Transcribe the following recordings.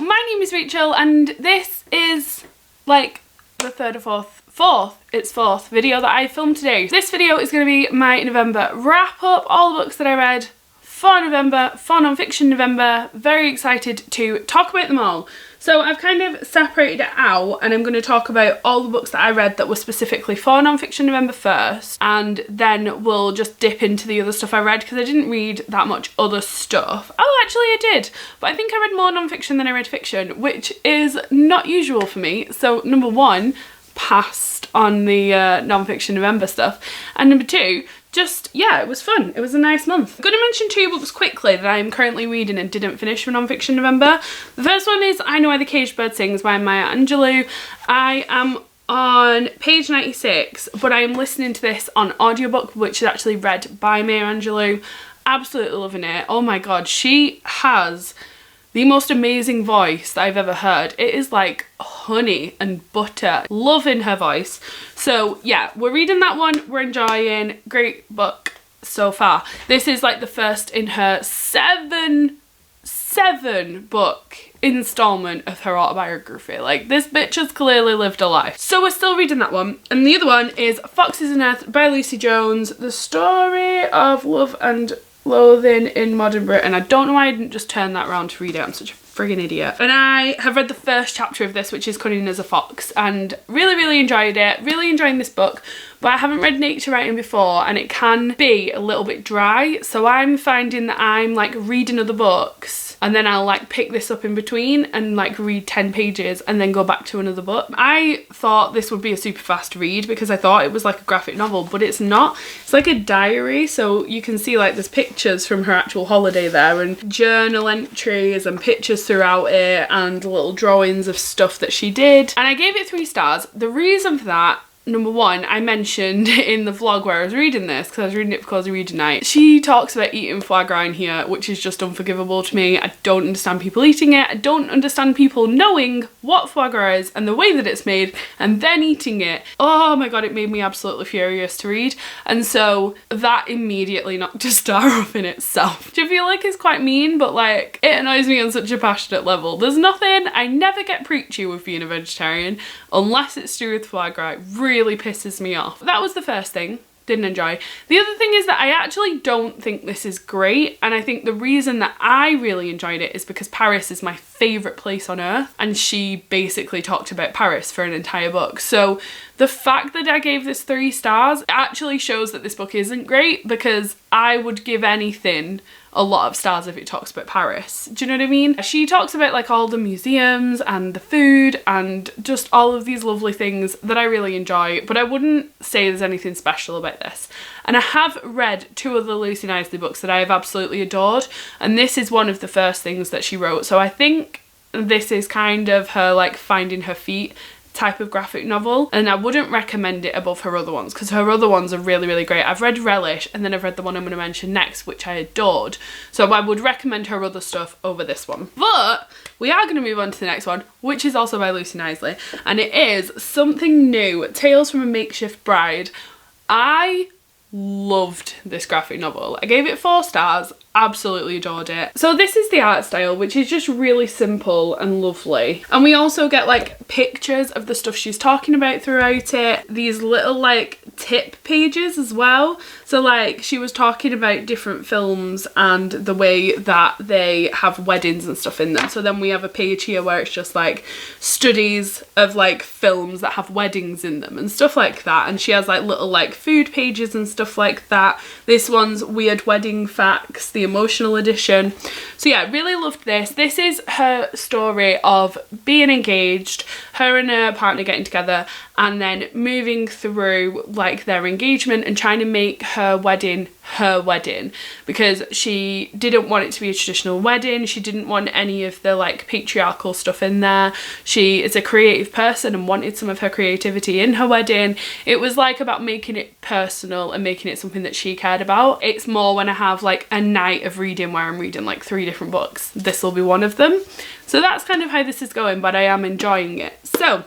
my name is Rachel and this is like the third or fourth video that I filmed today. This video is going to be my November wrap up, all the books that I read for November, for non-fiction November. Very excited to talk about them all. So I've kind of separated it out and I'm going to talk about all the books that I read that were specifically for non-fiction November first, and then we'll just dip into the other stuff I read because I didn't read that much other stuff. Oh, actually I did, but I think I read more non-fiction than I read fiction, which is not usual for me. So number one, passed on the non-fiction November stuff, and number two, just, yeah, it was fun. It was a nice month. I'm going to mention two books quickly that I am currently reading and didn't finish for non-fiction November. The first one is I Know Why the Caged Bird Sings by Maya Angelou. I am on page 96, but I am listening to this on audiobook, which is actually read by Maya Angelou. Absolutely loving it. Oh my god, she has the most amazing voice that I've ever heard. It is like honey and butter. Loving her voice. So yeah, we're reading that one. We're enjoying. Great book so far. This is like the first in her seven book installment of her autobiography. Like, this bitch has clearly lived a life. So we're still reading that one. And the other one is Foxes and Earth by Lucy Jones. The story of love and loathing in modern Britain. I don't know why I didn't just turn that around to read it. I'm such a friggin' idiot. And I have read the first chapter of this, which is Cunning as a Fox, and really enjoyed it. Really enjoying this book, but I haven't read nature writing before and it can be a little bit dry. So I'm finding that I'm like reading other books and then I'll like pick this up in between and like read 10 pages and then go back to another book. I thought this would be a super fast read because I thought it was like a graphic novel, but it's not. It's like a diary, so you can see like there's pictures from her actual holiday there and journal entries and pictures throughout it and little drawings of stuff that she did. And I gave it 3 stars. The reason for that, number one, I mentioned in the vlog where I was reading this, because I was reading it for Cozy Reader Night. She talks about eating foie gras in here, which is just unforgivable to me. I don't understand people eating it. I don't understand people knowing what foie gras is and the way that it's made and then eating it. Oh my god, it made me absolutely furious to read. And so that immediately knocked a star off in itself, which I feel like is quite mean, but like it annoys me on such a passionate level. There's nothing, I never get preachy with being a vegetarian unless it's to do with foie gras. It really pisses me off. That was the first thing. Didn't enjoy. The other thing is that I actually don't think this is great, and I think the reason that I really enjoyed it is because Paris is my favourite place on earth, and she basically talked about Paris for an entire book. So the fact that I gave this 3 stars actually shows that this book isn't great, because I would give anything a lot of stars if it talks about Paris. Do you know what I mean? She talks about like all the museums and the food and just all of these lovely things that I really enjoy, but I wouldn't say there's anything special about this. And I have read 2 other Lucy Knisley books that I have absolutely adored, and this is one of the first things that she wrote. So I think this is kind of her like finding her feet type of graphic novel, and I wouldn't recommend it above her other ones because her other ones are really great. I've read Relish and then I've read the one I'm going to mention next, which I adored, so I would recommend her other stuff over this one. But we are going to move on to the next one, which is also by Lucy Knisley, and it is Something New, Tales from a Makeshift Bride. I loved this graphic novel. I gave it 4 stars, absolutely adored it. So this is the art style, which is just really simple and lovely, and we also get like pictures of the stuff she's talking about throughout it, these little like tip pages as well. So like she was talking about different films and the way that they have weddings and stuff in them. So then we have a page here where it's just like studies of like films that have weddings in them and stuff like that, and she has like little like food pages and stuff like that. This one's Weird Wedding Facts, the emotional edition. So yeah, really loved this. This is her story of being engaged, her and her partner getting together, and then moving through like their engagement and trying to make her wedding because she didn't want it to be a traditional wedding. She didn't want any of the like patriarchal stuff in there. She is a creative person and wanted some of her creativity in her wedding. It was like about making it personal and making it something that she cared about. It's more when I have like a night of reading where I'm reading like 3 different books, this will be one of them. So that's kind of how this is going, but I am enjoying it. So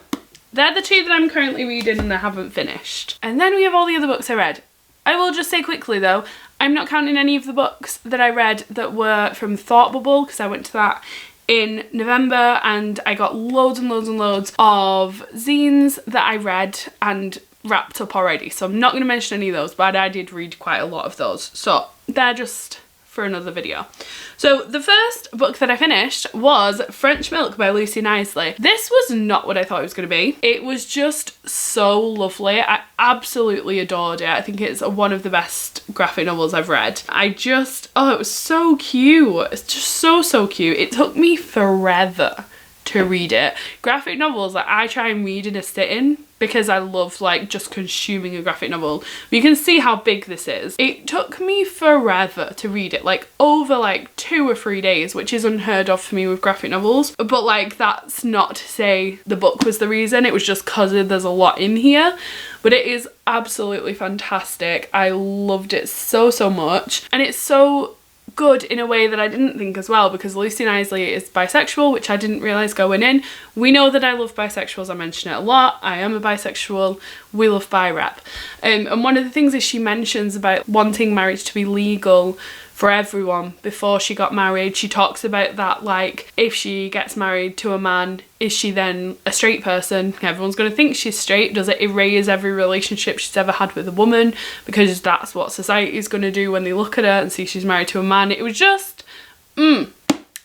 they're the 2 that I'm currently reading and I haven't finished. And then we have all the other books I read. I will just say quickly though, I'm not counting any of the books that I read that were from Thought Bubble, because I went to that in November, and I got loads and loads and loads of zines that I read and wrapped up already. So I'm not going to mention any of those, but I did read quite a lot of those. So they're just for another video. So the first book that I finished was French Milk by Lucy Knisley. This was not what I thought it was going to be. It was just so lovely. I absolutely adored it. I think it's one of the best graphic novels I've read. Oh, it was so cute. It's just so cute. It took me forever to read it. Graphic novels that I try and read in a sitting because I love like just consuming a graphic novel. But you can see how big this is. It took me forever to read it, like over like 2 or 3 days, which is unheard of for me with graphic novels. But like that's not to say the book was the reason, it was just because there's a lot in here. But it is absolutely fantastic. I loved it so much, and it's so good in a way that I didn't think as well, because Lucy Knisley is bisexual, which I didn't realise going in. We know that I love bisexuals, I mention it a lot. I am a bisexual, we love bi rep. And one of the things is she mentions about wanting marriage to be legal for everyone before she got married. She talks about that, like, if she gets married to a man, is she then a straight person? Everyone's going to think she's straight. Does it erase every relationship she's ever had with a woman? Because that's what society is going to do when they look at her and see she's married to a man. It was just, I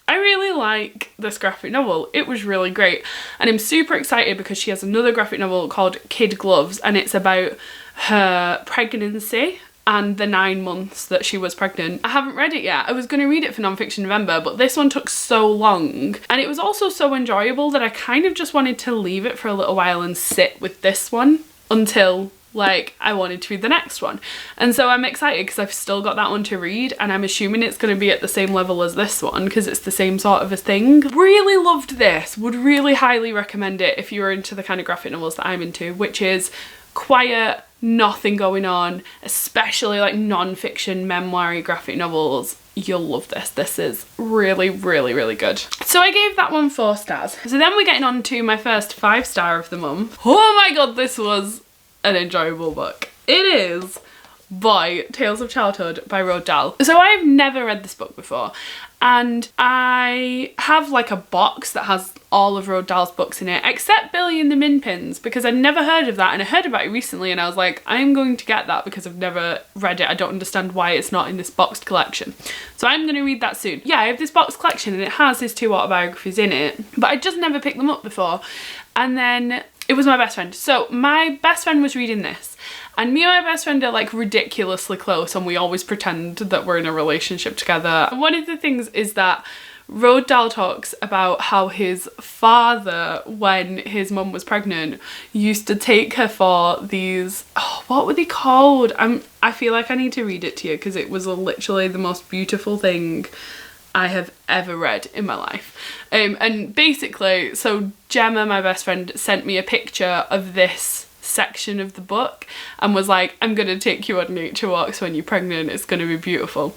really like this graphic novel. It was really great. And I'm super excited because she has another graphic novel called Kid Gloves, and it's about her pregnancy and the 9 months that she was pregnant. I haven't read it yet. I was going to read it for Nonfiction November, but this one took so long. And it was also so enjoyable that I kind of just wanted to leave it for a little while and sit with this one until like I wanted to read the next one. And so I'm excited because I've still got that one to read, and I'm assuming it's going to be at the same level as this one because it's the same sort of a thing. Really loved this. Would really highly recommend it if you're into the kind of graphic novels that I'm into, which is quiet, nothing going on, especially like non-fiction memoir-y graphic novels. You'll love this. This is really good. So I gave that one 4 stars. So then we're getting on to my first 5-star of the month. Oh my god, this was an enjoyable book. It is by Tales of Childhood by Roald Dahl. So I've never read this book before, and I have like a box that has all of Roald Dahl's books in it, except Billy and the Minpins, because I'd never heard of that, and I heard about it recently and I was like, I'm going to get that because I've never read it. I don't understand why it's not in this boxed collection. So I'm going to read that soon. Yeah, I have this boxed collection and it has his 2 autobiographies in it, but I just never picked them up before. And then it was my best friend. So my best friend was reading this, and me and my best friend are like ridiculously close, and we always pretend that we're in a relationship together. And one of the things is that Roald Dahl talks about how his father, when his mum was pregnant, used to take her for these, what were they called? I feel like I need to read it to you because it was literally the most beautiful thing I have ever read in my life. And basically, so Gemma, my best friend, sent me a picture of this section of the book and was like, I'm gonna take you on nature walks when you're pregnant, it's gonna be beautiful.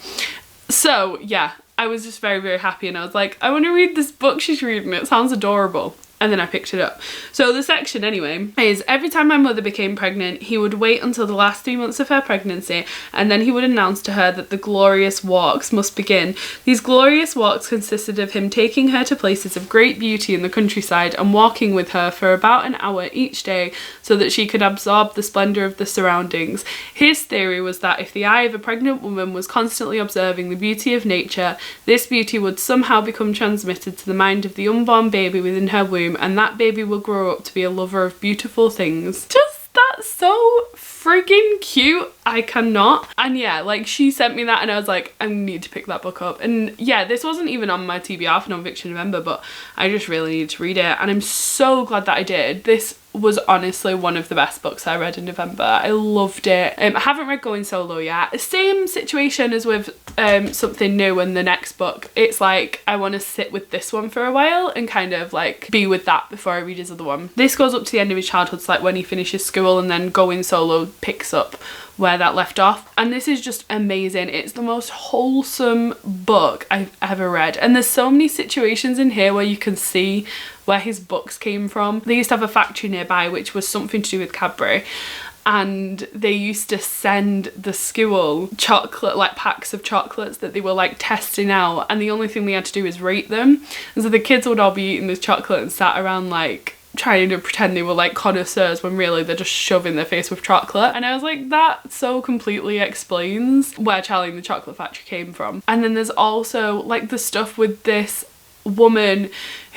So yeah, I was just very happy, and I was like, I want to read this book she's reading, it sounds adorable. And then I picked it up. So the section anyway is, every time my mother became pregnant, he would wait until the last 3 months of her pregnancy, and then he would announce to her that the glorious walks must begin. These glorious walks consisted of him taking her to places of great beauty in the countryside and walking with her for about an hour each day so that she could absorb the splendour of the surroundings. His theory was that if the eye of a pregnant woman was constantly observing the beauty of nature, this beauty would somehow become transmitted to the mind of the unborn baby within her womb, and that baby will grow up to be a lover of beautiful things. Just, that's so freaking cute. I cannot. And yeah, like, she sent me that and I was like, I need to pick that book up. And yeah, this wasn't even on my TBR for Nonfiction November, but I just really needed to read it, and I'm so glad that I did. This was honestly one of the best books I read in November. I loved it. I haven't read Going Solo yet. Same situation as with Something New and the next book. It's like I want to sit with this one for a while and kind of like be with that before I read his other one. This goes up to the end of his childhood, so like when he finishes school, and then Going Solo picks up where that left off. And this is just amazing. It's the most wholesome book I've ever read, and there's so many situations in here where you can see where his books came from. They used to have a factory nearby which was something to do with Cadbury, and they used to send the school chocolate, like packs of chocolates that they were like testing out, and the only thing we had to do is rate them. And so the kids would all be eating this chocolate and sat around like trying to pretend they were like connoisseurs when really they're just shoving their face with chocolate. And I was like, that so completely explains where Charlie and the Chocolate Factory came from. And then there's also like the stuff with this woman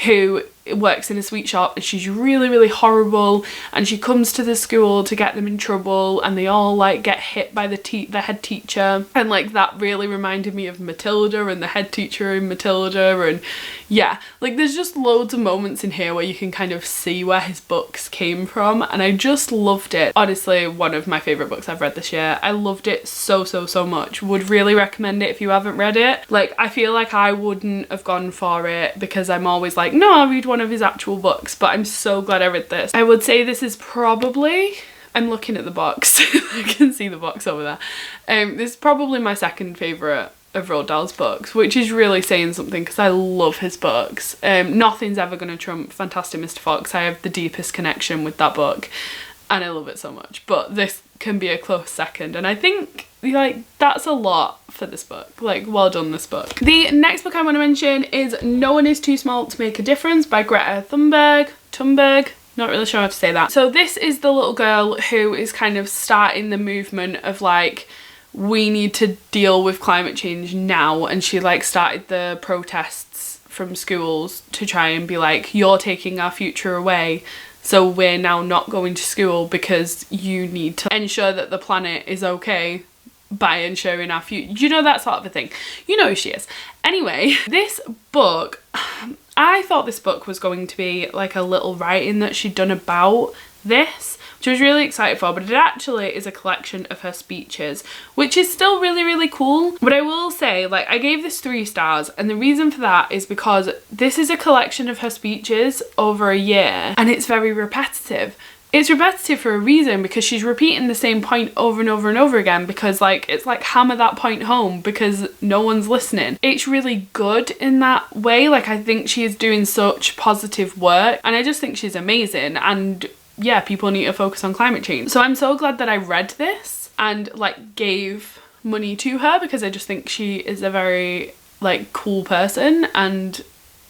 who works in a sweet shop, and she's really, really horrible, and she comes to the school to get them in trouble, and they all like get hit by the head teacher, and like that really reminded me of Matilda and the head teacher in Matilda. And yeah, like there's just loads of moments in here where you can kind of see where his books came from, and I just loved it. Honestly, one of my favourite books I've read this year. I loved it so much. Would really recommend it if you haven't read it. Like I feel like I wouldn't have gone for it because I'm always like, no, I'll read one of his actual books, but I'm so glad I read this. I would say this is probably, I'm looking at the box, I can see the box over there. This is probably my second favourite of Roald Dahl's books, which is really saying something because I love his books. Nothing's ever gonna trump Fantastic Mr. Fox. I have the deepest connection with that book and I love it so much, but this can be a close second, and I think like that's a lot for this book. Like, well done, this book. The next book I want to mention is No One Is Too Small to Make a Difference by Greta Thunberg. Not really sure how to say that. So this is the little girl who is kind of starting the movement of like, we need to deal with climate change now, and she like started the protests from schools to try and be like, you're taking our future away, so we're now not going to school because you need to ensure that the planet is okay by ensuring our future. You know, that sort of a thing. You know who she is. Anyway, this book, I thought this book was going to be like a little writing that she'd done about this, which I was really excited for, but it actually is a collection of her speeches, which is still really cool. But I will say, like, I gave this 3 stars, and the reason for that is because this is a collection of her speeches over a year, and it's very repetitive. It's repetitive for a reason, because she's repeating the same point over and over again, because like it's like hammer that point home because no one's listening. It's really good in that way. Like I think she is doing such positive work, and I just think she's amazing, and yeah, people need to focus on climate change. So I'm so glad that I read this and like gave money to her, because I just think she is a very like cool person and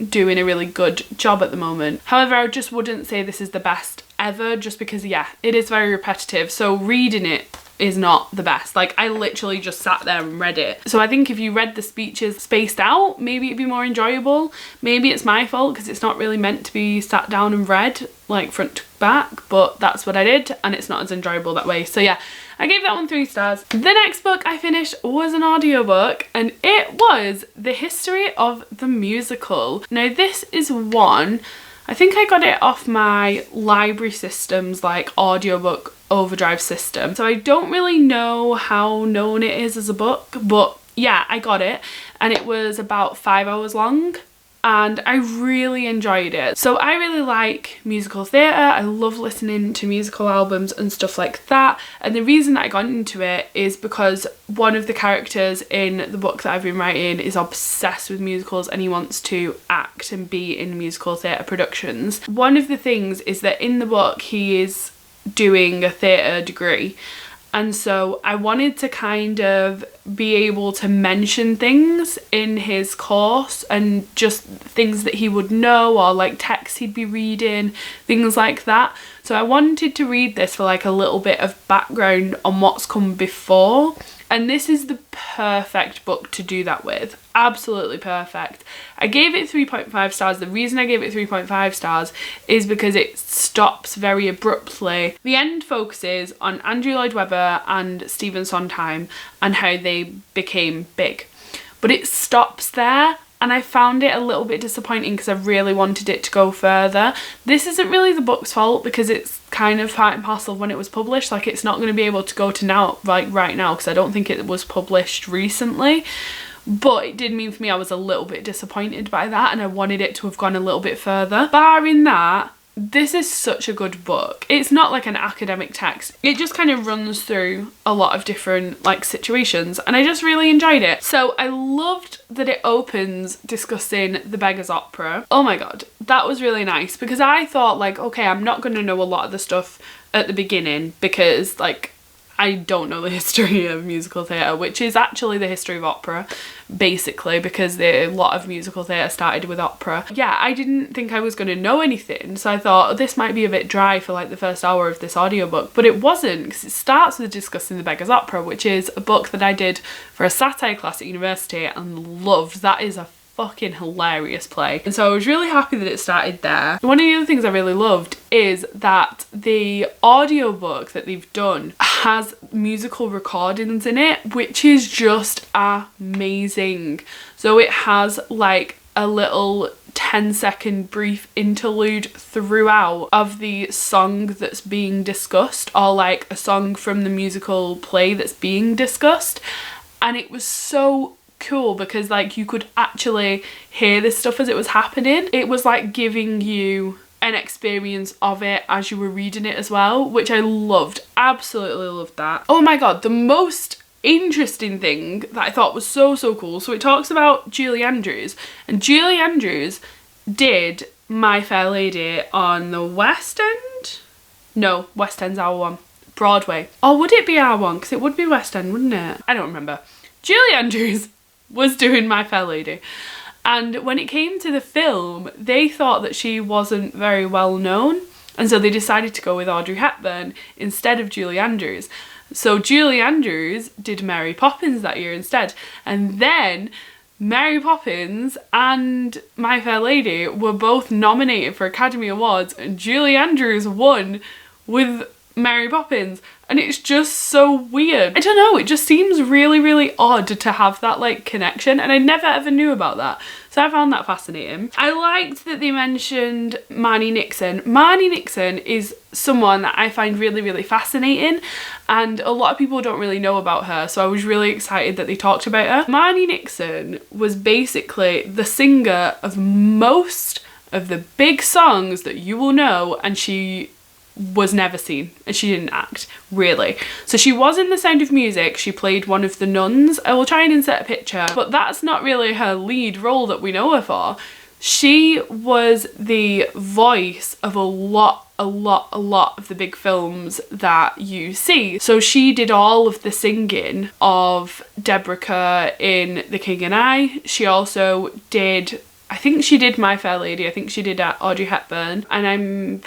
doing a really good job at the moment. However, I just wouldn't say this is the best ever, just because yeah, it is very repetitive, so reading it is not the best. Like I literally just sat there and read it. So I think if you read the speeches spaced out, maybe it'd be more enjoyable. Maybe it's my fault because it's not really meant to be sat down and read like front to back, but that's what I did, and it's not as enjoyable that way. So yeah, I gave that one 3 stars. The next book I finished was an audiobook, and it was The History of the Musical. Now this is one, I think I got it off my library system's like audiobook overdrive system, so I don't really know how known it is as a book, but yeah, I got it, and it was about 5 hours long, and I really enjoyed it. So I really like musical theatre. I love listening to musical albums and stuff like that, and the reason that I got into it is because one of the characters in the book that I've been writing is obsessed with musicals, and he wants to act and be in musical theatre productions. One of the things is that in the book he is doing a theatre degree, and so I wanted to kind of be able to mention things in his course and just things that he would know, or like texts he'd be reading, things like that. So I wanted to read this for like a little bit of background on what's come before, and this is the perfect book to do that with. Absolutely perfect. I gave it 3.5 stars. The reason I gave it 3.5 stars is because it stops very abruptly. The end focuses on Andrew Lloyd Webber and Stephen Sondheim and how they became big, but it stops there, and I found it a little bit disappointing because I really wanted it to go further. This isn't really the book's fault because it's kind of part and parcel of when it was published. Like it's not going to be able to go to now, like right now, because I don't think it was published recently. But it did mean for me I was a little bit disappointed by that, and I wanted it to have gone a little bit further. Barring that, this is such a good book. It's not like an academic text. It just kind of runs through a lot of different like situations, and I just really enjoyed it. So I loved that it opens discussing the Beggar's Opera. Oh my god, that was really nice, because I thought like, okay, I'm not going to know a lot of the stuff at the beginning because like I don't know the history of musical theatre, which is actually the history of opera, basically, because a lot of musical theatre started with opera. Yeah, I didn't think I was going to know anything, so I thought this might be a bit dry for like the first hour of this audiobook, but it wasn't, because it starts with discussing the Beggar's Opera, which is a book that I did for a satire class at university and loved. That is a fucking hilarious play, and so I was really happy that it started there. One of the other things I really loved is that the audiobook that they've done has musical recordings in it, which is just amazing. So it has like a little 10-second brief interlude throughout of the song that's being discussed, or like a song from the musical play that's being discussed, and it was so cool because like you could actually hear this stuff as it was happening. It was like giving you an experience of it as you were reading it as well, which I loved. Absolutely loved that. Oh my god, the most interesting thing that I thought was so cool, so it talks about Julie Andrews, and Julie Andrews did My Fair Lady on the West End? No, West End's our one. Broadway. Or would it be our one? Because it would be West End, wouldn't it? I don't remember. Julie Andrews was doing My Fair Lady, and when it came to the film they thought that she wasn't very well known, and so they decided to go with Audrey Hepburn instead of Julie Andrews. So Julie Andrews did Mary Poppins that year instead, and then Mary Poppins and My Fair Lady were both nominated for Academy Awards, and Julie Andrews won with Mary Poppins, and it's just so weird. I don't know, it just seems really odd to have that like connection, and I never ever knew about that, so I found that fascinating. I liked that they mentioned Marnie Nixon. Marnie Nixon is someone that I find really fascinating, and a lot of people don't really know about her, so I was really excited that they talked about her. Marnie Nixon was basically the singer of most of the big songs that you will know, and she was never seen, and she didn't act, really. So she was in The Sound of Music, she played one of the nuns. I will try and insert a picture, but that's not really her lead role that we know her for. She was the voice of a lot of the big films that you see. So she did all of the singing of Deborah Kerr in The King and I. She also did, I think she did My Fair Lady, I think she did Audrey Hepburn, and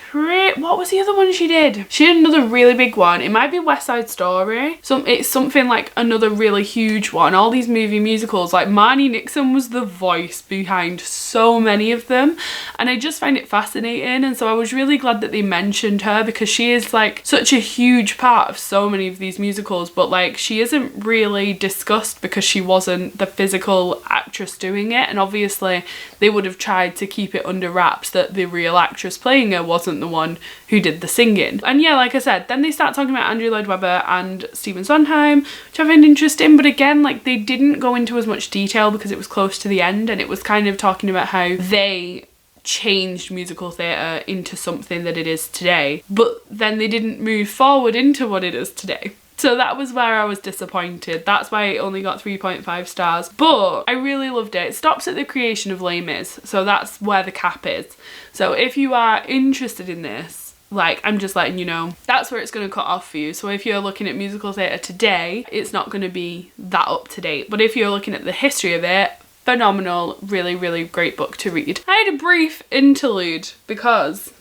what was the other one she did? She did another really big one. It might be West Side Story. It's something like another really huge one. All these movie musicals, like Marnie Nixon was the voice behind so many of them, and I just find it fascinating, and so I was really glad that they mentioned her, because she is like such a huge part of so many of these musicals, but like she isn't really discussed because she wasn't the physical actress doing it, and obviously they would have tried to keep it under wraps that the real actress playing her wasn't the one who did the singing. And yeah, like I said, then they start talking about Andrew Lloyd Webber and Stephen Sondheim, which I find interesting, but again, like they didn't go into as much detail because it was close to the end, and it was kind of talking about how they changed musical theatre into something that it is today, but then they didn't move forward into what it is today. So that was where I was disappointed. That's why it only got 3.5 stars. But I really loved it. It stops at the creation of Les Mis, so that's where the cap is. So if you are interested in this, like, I'm just letting you know, that's where it's going to cut off for you. So if you're looking at musical theatre today, it's not going to be that up to date. But if you're looking at the history of it, phenomenal, really great book to read. I had a brief interlude because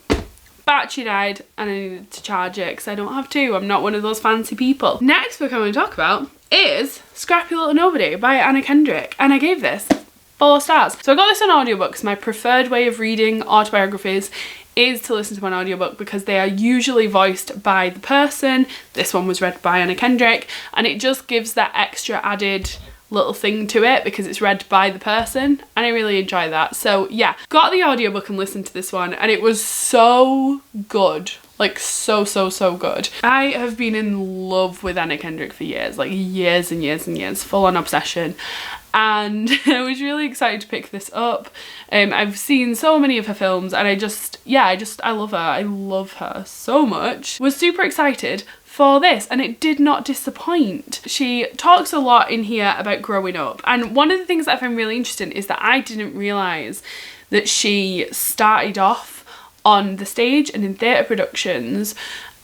battery died and I needed to charge it because I don't have two. I'm not one of those fancy people. Next book I'm going to talk about is Scap Nobody by Anna Kendrick, and I gave this 4 stars. So I got this on audiobook because my preferred way of reading autobiographies is to listen to an audiobook because they are usually voiced by the person. This one was read by Anna Kendrick, and it just gives that extra added little thing to it because it's read by the person, and I really enjoy that. So yeah, got the audiobook and listened to this one, and it was so good. Like so good. I have been in love with Anna Kendrick for years, like years and years, full on obsession. And I was really excited to pick this up. I've seen so many of her films, and I love her. I love her so much. Was super excited for this, and it did not disappoint. She talks a lot in here about growing up, and one of the things that I find really interesting is that I didn't realise that she started off on the stage and in theatre productions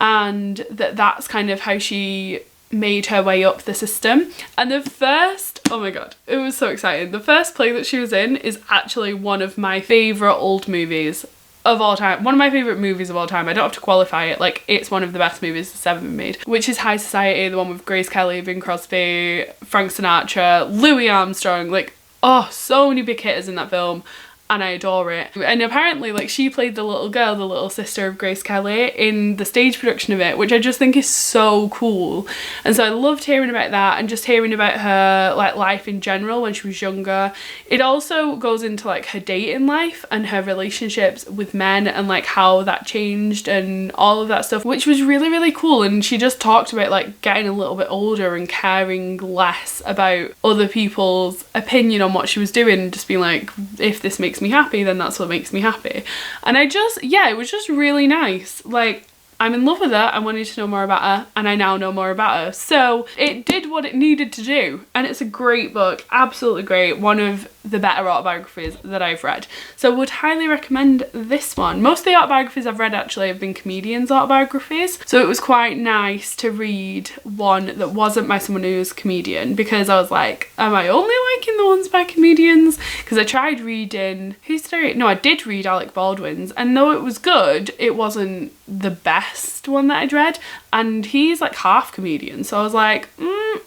and that's kind of how she made her way up the system. And the first, oh my god, it was so exciting. The first play that she was in is actually one of my favourite old movies of all time. One of my favourite movies of all time. I don't have to qualify it, like it's one of the best movies that's ever been made, which is High Society, the one with Grace Kelly, Bing Crosby, Frank Sinatra, Louis Armstrong. Like, oh, so many big hitters in that film, and I adore it. And apparently, like, she played the little girl, the little sister of Grace Kelly, in the stage production of it, which I just think is so cool. And so I loved hearing about that, and just hearing about her, like, life in general when she was younger. It also goes into, like, her dating life and her relationships with men, and, like, how that changed and all of that stuff, which was really, really cool. And she just talked about, like, getting a little bit older and caring less about other people's opinion on what she was doing, and just being like, if this makes me happy, then that's what makes me happy. And I just, yeah, it was just really nice. Like, I'm in love with her, I wanted to know more about her, and I now know more about her. So it did what it needed to do, and it's a great book, absolutely great. One of the better autobiographies that I've read. So would highly recommend this one. Most of the autobiographies I've read actually have been comedians' autobiographies, so it was quite nice to read one that wasn't by someone who's a comedian, because I was like, am I only liking the ones by comedians? Because I tried reading, who's did I read? No, I did read Alec Baldwin's, and though it was good, it wasn't the best one that I'd read, and he's like half comedian, so I was like,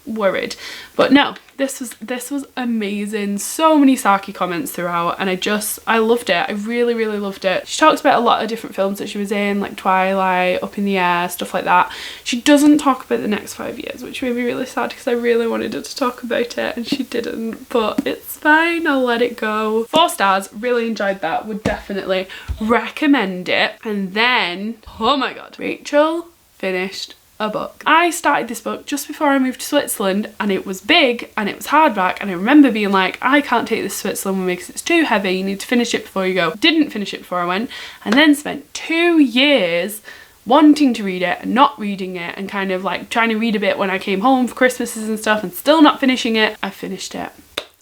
worried. But no, this was amazing. So many Saki comments throughout, and I loved it. I really, really loved it. She talks about a lot of different films that she was in, like Twilight, Up in the Air, stuff like that. She doesn't talk about the next 5 years, which made me really sad, because I really wanted her to talk about it and she didn't, but it's fine, I'll let it go. 4 stars, really enjoyed that, would definitely recommend it. And then, oh my god, Rachel finished a book. I started this book just before I moved to Switzerland, and it was big and it was hardback, and I remember being like, I can't take this to Switzerland with me because it's too heavy, you need to finish it before you go. Didn't finish it before I went, and then spent 2 years wanting to read it and not reading it, and kind of like trying to read a bit when I came home for Christmases and stuff, and still not finishing it. I finished it,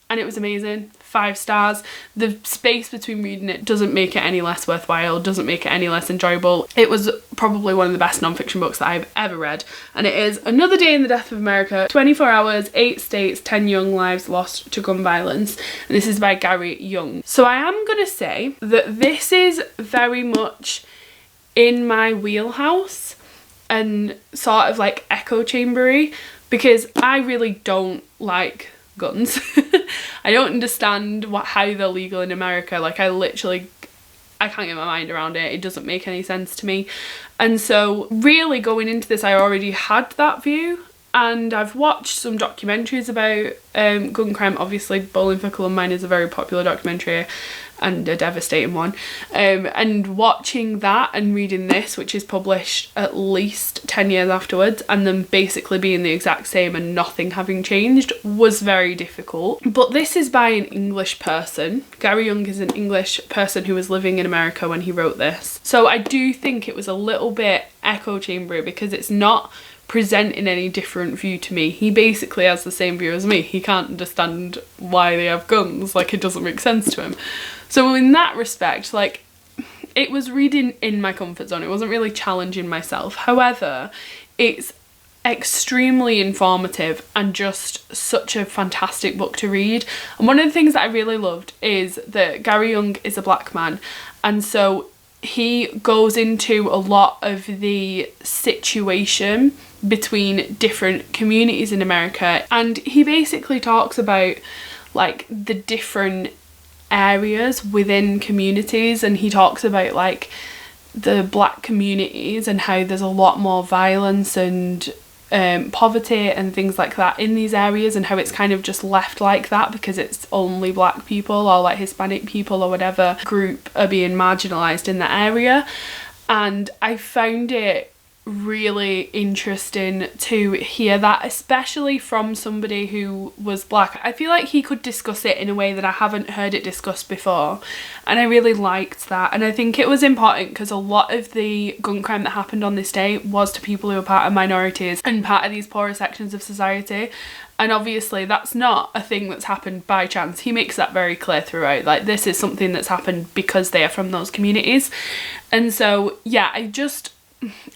and it was amazing. 5 stars. The space between reading it doesn't make it any less worthwhile, doesn't make it any less enjoyable. It was probably one of the best non-fiction books that I've ever read, and it is Another Day in the Death of America, 24 Hours, 8 States, 10 Young Lives Lost to Gun Violence, and this is by Gary Young. So I am gonna say that this is very much in my wheelhouse and sort of like echo chambery, because I really don't like guns. I don't understand how they're legal in America. Like, I can't get my mind around it. It doesn't make any sense to me. And so really going into this, I already had that view, and I've watched some documentaries about gun crime. Obviously Bowling for Columbine is a very popular documentary and a devastating one, and watching that and reading this, which is published at least 10 years afterwards, and then basically being the exact same and nothing having changed, was very difficult. But this is by an English person. Gary Young is an English person who was living in America when he wrote this, so I do think it was a little bit echo chambery, because it's not presenting any different view to me. He basically has the same view as me. He can't understand why they have guns, like it doesn't make sense to him. So in that respect, like, it was reading in my comfort zone. It wasn't really challenging myself. However, it's extremely informative and just such a fantastic book to read. And one of the things that I really loved is that Gary Young is a black man, and so he goes into a lot of the situation between different communities in America, and he basically talks about like the different areas within communities, and he talks about like the black communities and how there's a lot more violence and poverty and things like that in these areas, and how it's kind of just left like that because it's only black people or like Hispanic people or whatever group are being marginalised in that area. And I found it really interesting to hear that, especially from somebody who was black. I feel like he could discuss it in a way that I haven't heard it discussed before, and I really liked that. And I think it was important because a lot of the gun crime that happened on this day was to people who are part of minorities and part of these poorer sections of society, and obviously that's not a thing that's happened by chance. He makes that very clear throughout, like this is something that's happened because they are from those communities. And so yeah,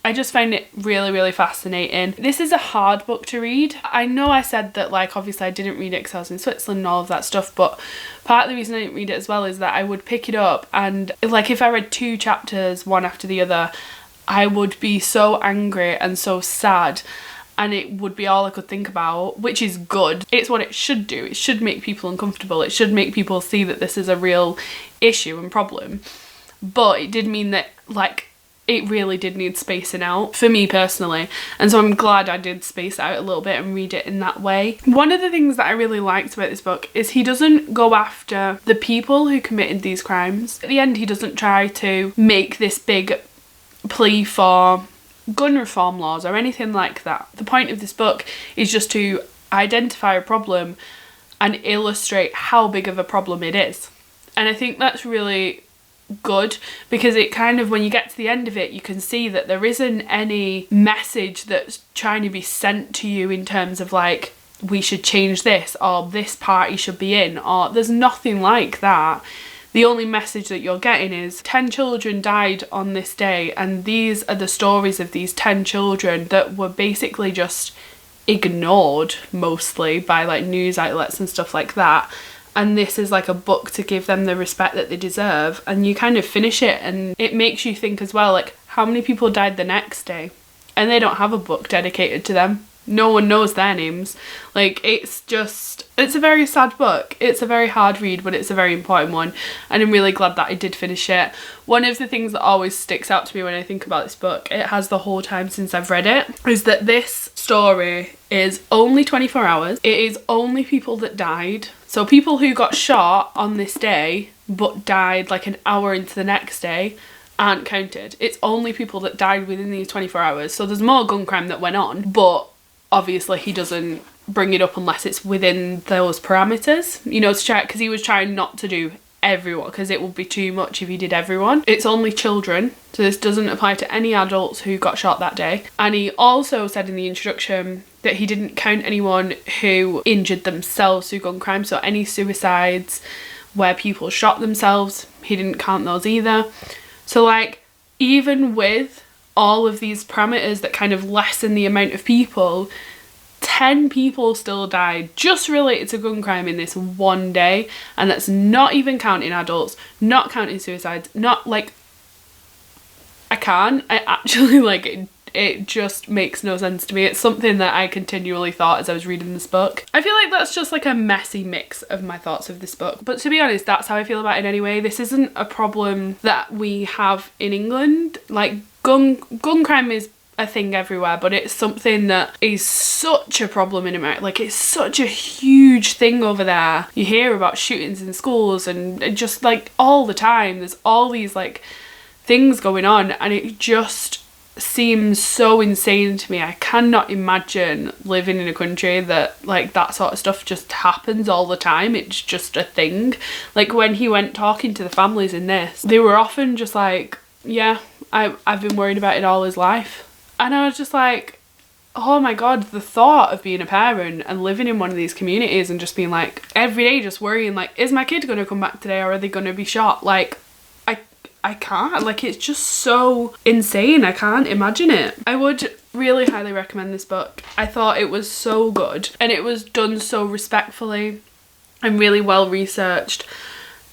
I just find it really, really fascinating. This is a hard book to read. I know I said that, like, obviously I didn't read it because I was in Switzerland and all of that stuff, but part of the reason I didn't read it as well is that I would pick it up and, like, if I read 2 chapters one after the other, I would be so angry and so sad, and it would be all I could think about, which is good. It's what it should do. It should make people uncomfortable. It should make people see that this is a real issue and problem. But it did mean that, like, it really did need spacing out for me personally, and so I'm glad I did space out a little bit and read it in that way. One of the things that I really liked about this book is he doesn't go after the people who committed these crimes. At the end, he doesn't try to make this big plea for gun reform laws or anything like that. The point of this book is just to identify a problem and illustrate how big of a problem it is, and I think that's really good, because it kind of, when you get to the end of it, you can see that there isn't any message that's trying to be sent to you in terms of, like, we should change this, or this party should be in, or there's nothing like that. The only message that you're getting is 10 children died on this day, and these are the stories of these 10 children that were basically just ignored mostly by, like, news outlets and stuff like that. And this is like a book to give them the respect that they deserve, and you kind of finish it and it makes you think as well, like, how many people died the next day and they don't have a book dedicated to them. No one knows their names. Like, it's a very sad book. It's a very hard read, but it's a very important one, and I'm really glad that I did finish it. One of the things that always sticks out to me when I think about this book, it has the whole time since I've read it, is that this story is only 24 hours. It is only people that died. So people who got shot on this day but died like an hour into the next day aren't counted. It's only people that died within these 24 hours. So there's more gun crime that went on, but obviously he doesn't bring it up unless it's within those parameters, you know, to try, because he was trying not to do everyone, because it would be too much if he did everyone. It's only children, so this doesn't apply to any adults who got shot that day. And he also said in the introduction that he didn't count anyone who injured themselves through gun crime, so any suicides where people shot themselves, he didn't count those either. So, like, even with all of these parameters that kind of lessen the amount of people, 10 people still died just related to gun crime in this one day, and that's not even counting adults, not counting suicides, not, like, I actually, like, it just makes no sense to me. It's something that I continually thought as I was reading this book. I feel like that's just like a messy mix of my thoughts of this book, but to be honest, that's how I feel about it anyway. This isn't a problem that we have in England. Like, gun crime is a thing everywhere, but it's something that is such a problem in America. Like, it's such a huge thing over there. You hear about shootings in schools and just, like, all the time there's all these, like, things going on, and it just seems so insane to me. I cannot imagine living in a country that, like, that sort of stuff just happens all the time. It's just a thing. Like, when he went talking to the families in this, they were often just like, yeah, I've been worried about it all his life. And I was just like, oh my god, the thought of being a parent and living in one of these communities and just being like, every day just worrying, like, is my kid going to come back today, or are they going to be shot? Like, I can't, like, it's just so insane. I can't imagine it. I would really highly recommend this book. I thought it was so good, and it was done so respectfully and really well researched.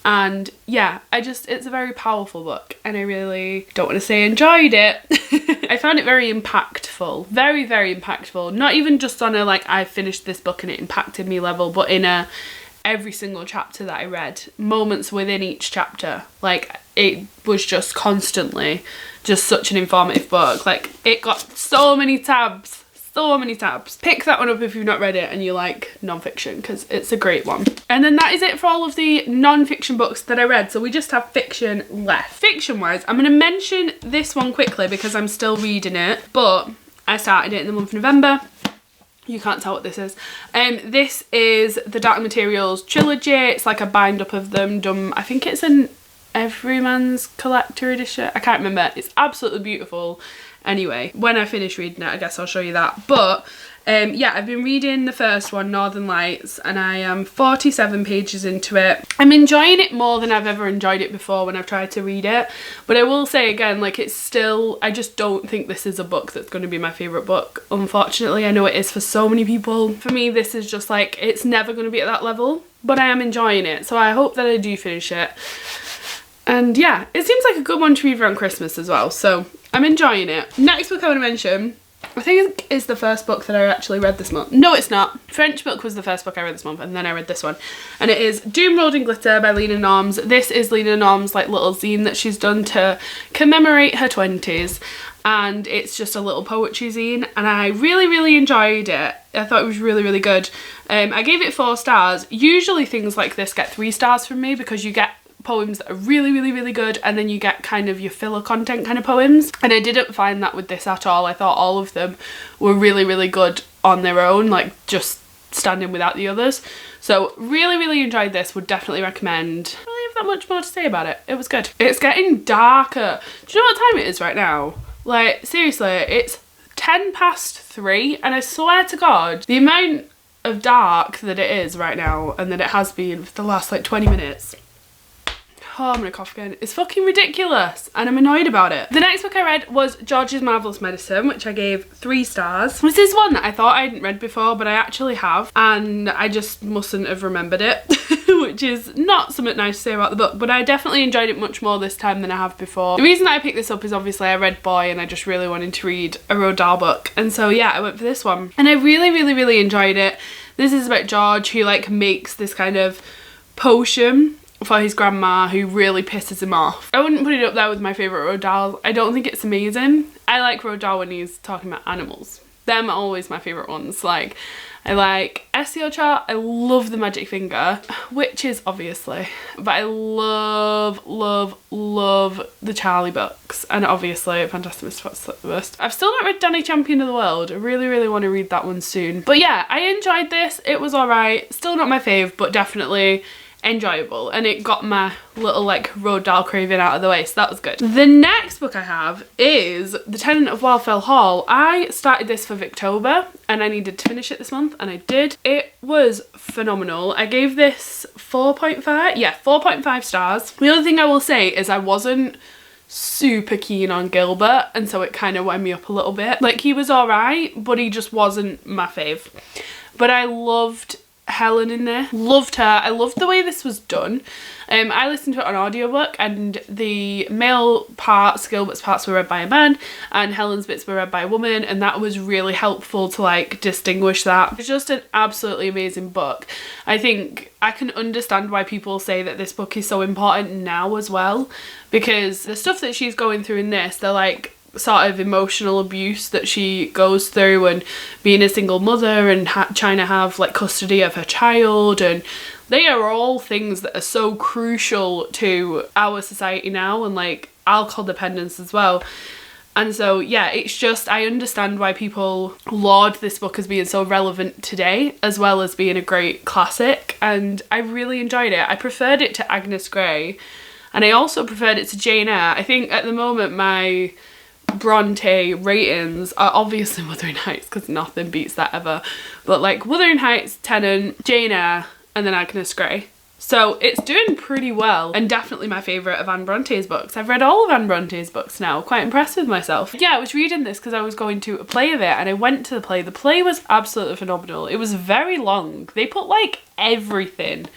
And yeah, it's a very powerful book, and I really don't want to say enjoyed it. I found it very impactful, very, very impactful. Not even just on a, like, I finished this book and it impacted me level, but in a every single chapter that I read, moments within each chapter, like, it was just constantly just such an informative book. Like, it got so many tabs. Pick that one up if you've not read it and you like non-fiction, because it's a great one. And then that is it for all of the non-fiction books that I read, so we just have fiction left. Fiction wise, I'm going to mention this one quickly because I'm still reading it, but I started it in the month of November. You can't tell what this is. This is the Dark Materials Trilogy. It's like a bind up of them done, I think it's an Everyman's Collector edition. I can't remember. It's absolutely beautiful. Anyway, when I finish reading it, I guess I'll show you that. But Yeah, I've been reading the first one, Northern Lights, and I am 47 pages into it. I'm enjoying it more than I've ever enjoyed it before when I've tried to read it, but I will say again, like, it's still, I just don't think this is a book that's going to be my favourite book, unfortunately. I know it is for so many people. For me, this is just like, it's never going to be at that level, but I am enjoying it, so I hope that I do finish it. And yeah, it seems like a good one to read around Christmas as well, so I'm enjoying it. Next book I want to mention, I think is the first book that I actually read this month. No, it's not. French book was the first book I read this month, and then I read this one. And it is Doom Rolled in Glitter by Lena Norms. This is Lena Norms' like little zine that she's done to commemorate her 20s. And it's just a little poetry zine, and I really enjoyed it. I thought it was really good. I gave it 4 stars. Usually things like this get 3 stars from me because you get poems that are really good, and then you get kind of your filler content kind of poems, and I didn't find that with this at all. I thought all of them were really good on their own, like just standing without the others. So really enjoyed this, would definitely recommend. I don't really have that much more to say about it. It was good. It's getting darker. Do you know what time it is right now? Like, seriously, it's 3:10, and I swear to God, the amount of dark that it is right now, and that it has been for the last like 20 minutes, oh, I'm gonna cough again, it's fucking ridiculous, and I'm annoyed about it. The next book I read was George's Marvellous Medicine, which I gave 3 stars. This is one that I thought I hadn't read before, but I actually have, and I just mustn't have remembered it, which is not something nice to say about the book, but I definitely enjoyed it much more this time than I have before. The reason that I picked this up is obviously I read Boy, and I just really wanted to read a Roald Dahl book, and so yeah, I went for this one, and I really enjoyed it. This is about George, who like makes this kind of potion for his grandma who really pisses him off. I wouldn't put it up there with my favourite Roald Dahl. I don't think it's amazing. I like Roald Dahl when he's talking about animals. Them are always my favourite ones. Like, I like SEO Chart, I love The Magic Finger, witches obviously, but I love the Charlie books, and obviously Fantastic Mr. Fox Slipperburst. I've still not read Danny Champion of the World. I really want to read that one soon. But yeah, I enjoyed this. It was alright. Still not my fave, but definitely enjoyable, and it got my little like Roald Dahl craving out of the way, so that was good. The next book I have is The Tenant of Wildfell Hall. I started this for Victober, and I needed to finish it this month, and I did. It was phenomenal. I gave this 4.5, yeah, 4.5 stars. The other thing I will say is I wasn't super keen on Gilbert, and so it kind of wound me up a little bit. Like, he was alright, but he just wasn't my fave. But I loved Helen in there. Loved her. I loved the way this was done. I listened to it on audiobook, and the male parts, Gilbert's parts, were read by a man, and Helen's bits were read by a woman, and that was really helpful to like distinguish that. It's just an absolutely amazing book. I think I can understand why people say that this book is so important now as well, because the stuff that she's going through in this, they're like sort of emotional abuse that she goes through, and being a single mother and trying to have like custody of her child, and they are all things that are so crucial to our society now, and like alcohol dependence as well. And so yeah, it's just, I understand why people laud this book as being so relevant today, as well as being a great classic, and I really enjoyed it. I preferred it to Agnes Grey, and I also preferred it to Jane Eyre. I think at the moment my Bronte ratings are obviously Wuthering Heights, because nothing beats that ever, but like Wuthering Heights, Tennant, Jane Eyre, and then Agnes Grey. So it's doing pretty well, and definitely my favourite of Anne Bronte's books. I've read all of Anne Bronte's books now, quite impressed with myself. Yeah, I was reading this because I was going to a play of it, and I went to the play. The play was absolutely phenomenal. It was very long. They put like everything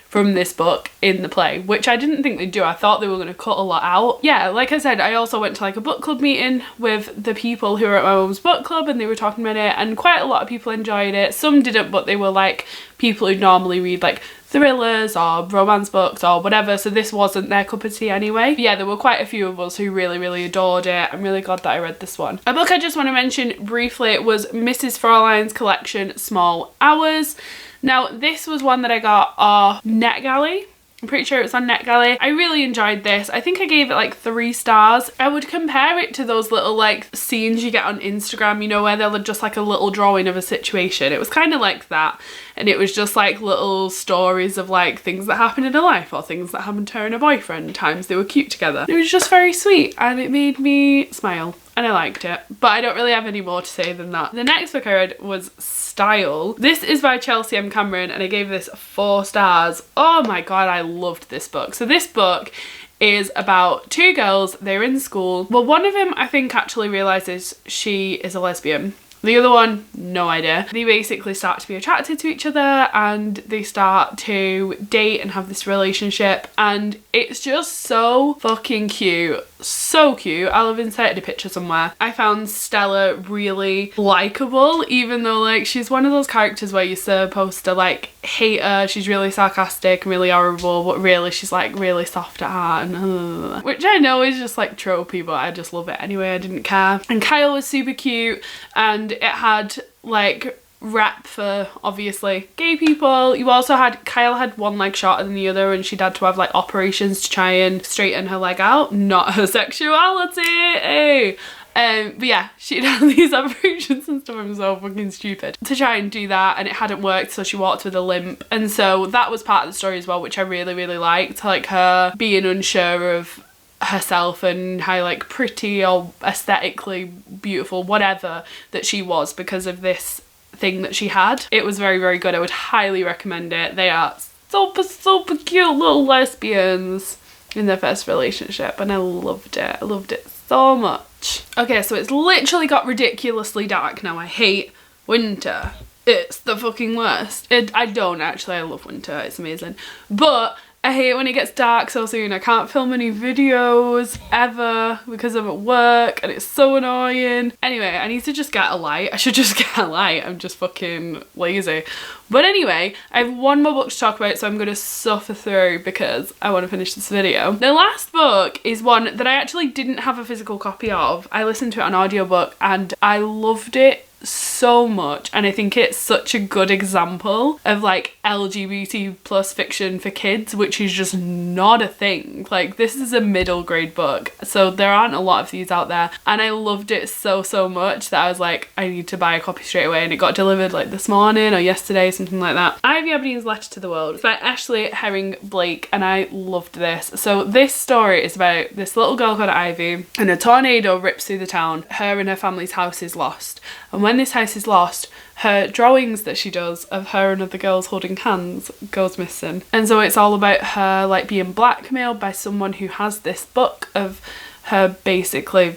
from this book in the play, which I didn't think they'd do. I thought they were going to cut a lot out. Yeah, like I said, I also went to like a book club meeting with the people who were at my mum's book club, and they were talking about it, and quite a lot of people enjoyed it. Some didn't, but they were like people who normally read like thrillers or romance books or whatever, so this wasn't their cup of tea anyway. But yeah, there were quite a few of us who really adored it. I'm really glad that I read this one. A book I just want to mention briefly was Mrs. Fraulein's collection Small Hours. Now this was one that I got off NetGalley. I'm pretty sure it's on NetGalley. I really enjoyed this. I think I gave it like 3 stars. I would compare it to those little like scenes you get on Instagram, you know, where they're just like a little drawing of a situation. It was kind of like that, and it was just like little stories of like things that happened in her life, or things that happened to her and her boyfriend, times they were cute together. It was just very sweet, and it made me smile and I liked it, but I don't really have any more to say than that. The next book I read was Style. This is by Chelsea M. Cameron and I gave this 4 stars. Oh my god, I loved this book. So this book is about 2 girls, they're in school. Well, one of them I think actually realises she is a lesbian. The other one, no idea. They basically start to be attracted to each other and they start to date and have this relationship, and it's just so fucking cute. So cute. I'll have inserted a picture somewhere. I found Stella really likeable, even though like she's one of those characters where you're supposed to like hate her. She's really sarcastic and really horrible, but really she's like really soft at heart, and which I know is just like tropey, but I just love it anyway. I didn't care. And Kyle was super cute, and it had like rep for obviously gay people. You also had, Kyle had one leg shorter than the other and she'd had to have like operations to try and straighten her leg out, not her sexuality. Hey. But yeah, she'd had these operations and stuff. I'm so fucking stupid to try and do that, and it hadn't worked, so she walked with a limp, and so that was part of the story as well, which I really liked, like her being unsure of herself and how like pretty or aesthetically beautiful, whatever, that she was because of this thing that she had. It was very good. I would highly recommend it. They are super cute little lesbians in their first relationship, and I loved it. I loved it so much. Okay, so it's literally got ridiculously dark now. I hate winter. It's the fucking worst. I don't actually, I love winter, it's amazing, but I hate when it gets dark so soon. I can't film any videos ever because I'm at work and it's so annoying. Anyway, I need to just get a light. I should just get a light. I'm just fucking lazy. But anyway, I have one more book to talk about, so I'm going to suffer through because I want to finish this video. The last book is one that I actually didn't have a physical copy of. I listened to it on audiobook and I loved it so much, and I think it's such a good example of like LGBT plus fiction for kids, which is just not a thing. Like, this is a middle grade book, so there aren't a lot of these out there, and I loved it so much that I was like, I need to buy a copy straight away, and it got delivered like this morning or yesterday, something like that. Ivy Aberdeen's Letter to the World. It's by Ashley Herring Blake, and I loved this. So this story is about this little girl called Ivy, and a tornado rips through the town. Her and her family's house is lost, and when this house is lost, her drawings that she does of her and other girls holding hands goes missing. And so it's all about her like being blackmailed by someone who has this book of her basically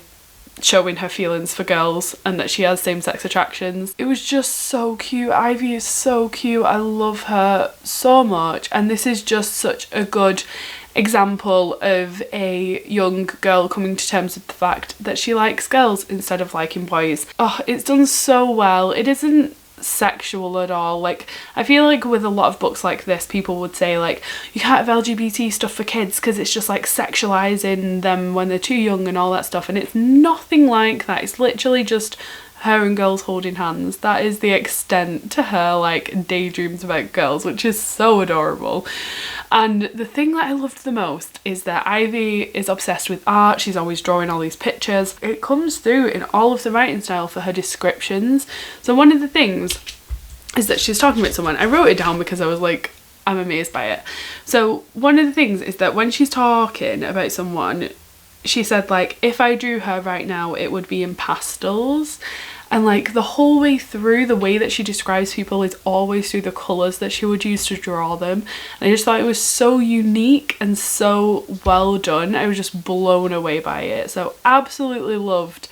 showing her feelings for girls and that she has same-sex attractions. It was just so cute. Ivy is so cute. I love her so much, and this is just such a good example of a young girl coming to terms with the fact that she likes girls instead of liking boys. Oh, it's done so well. It isn't sexual at all. Like, I feel like with a lot of books like this, people would say like, you can't have LGBT stuff for kids because it's just like sexualizing them when they're too young and all that stuff, and it's nothing like that. It's literally just her and girls holding hands. That is the extent to her like daydreams about girls, which is so adorable. And the thing that I loved the most is that Ivy is obsessed with art. She's always drawing all these pictures. It comes through in all of the writing style for her descriptions. So one of the things is that she's talking about someone. I wrote it down because I was like, I'm amazed by it. So one of the things is that when she's talking about someone, she said like, if I drew her right now, it would be in pastels. And like the whole way through, the way that she describes people is always through the colours that she would use to draw them. And I just thought it was so unique and so well done. I was just blown away by it. So absolutely loved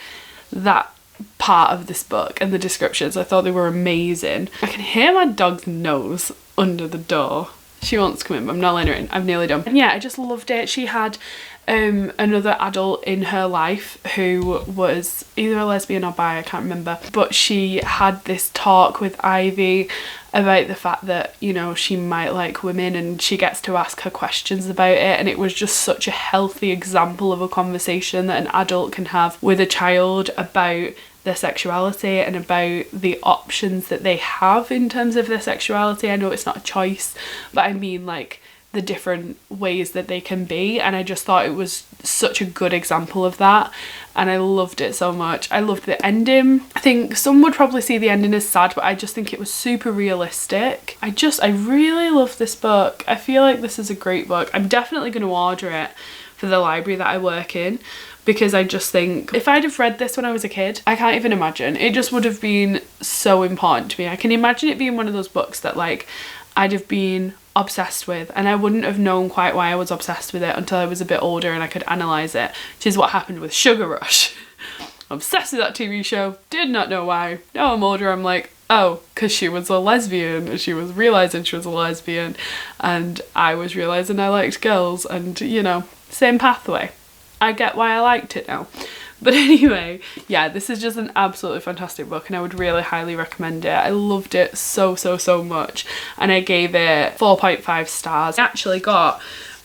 that part of this book and the descriptions. I thought they were amazing. I can hear my dog's nose under the door. She wants to come in, but I'm not letting her in. I'm nearly done. And yeah, I just loved it. She had another adult in her life who was either a lesbian or bi, I can't remember, but she had this talk with Ivy about the fact that, you know, she might like women, and she gets to ask her questions about it, and it was just such a healthy example of a conversation that an adult can have with a child about their sexuality and about the options that they have in terms of their sexuality. I know it's not a choice, but I mean like the different ways that they can be, and I just thought it was such a good example of that, and I loved it so much. I loved the ending. I think some would probably see the ending as sad, but I just think it was super realistic. I really love this book. I feel like this is a great book. I'm definitely going to order it, for the library that I work in, because I just think if I'd have read this when I was a kid, I can't even imagine. It just would have been so important to me. I can imagine it being one of those books that like I'd have been obsessed with, and I wouldn't have known quite why I was obsessed with it until I was a bit older and I could analyse it, which is what happened with Sugar Rush. Obsessed with that TV show, did not know why. Now I'm older, I'm like, oh, because she was a lesbian, and she was realising she was a lesbian, and I was realising I liked girls, and you know, same pathway. I get why I liked it now. But anyway, yeah, this is just an absolutely fantastic book, and I would really highly recommend it. I loved it so much, and I gave it 4.5 stars. I actually got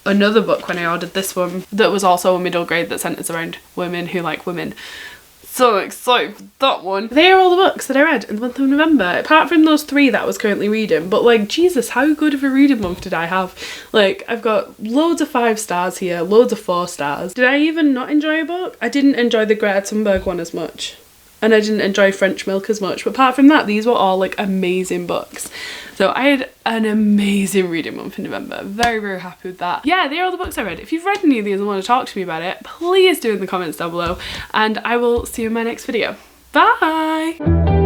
another book when I ordered this one that was also a middle grade that centres around women who like women. So excited for that one. They are all the books that I read in the month of November, apart from those 3 that I was currently reading. But like, Jesus, how good of a reading month did I have? Like, I've got loads of 5 stars here, loads of 4 stars. Did I even not enjoy a book? I didn't enjoy the Greta Thunberg one as much, and I didn't enjoy French Milk as much, but apart from that, these were all like amazing books. So I had an amazing reading month in November. Very happy with that. Yeah, they are all the books I read. If you've read any of these and want to talk to me about it, please do in the comments down below, and I will see you in my next video. Bye!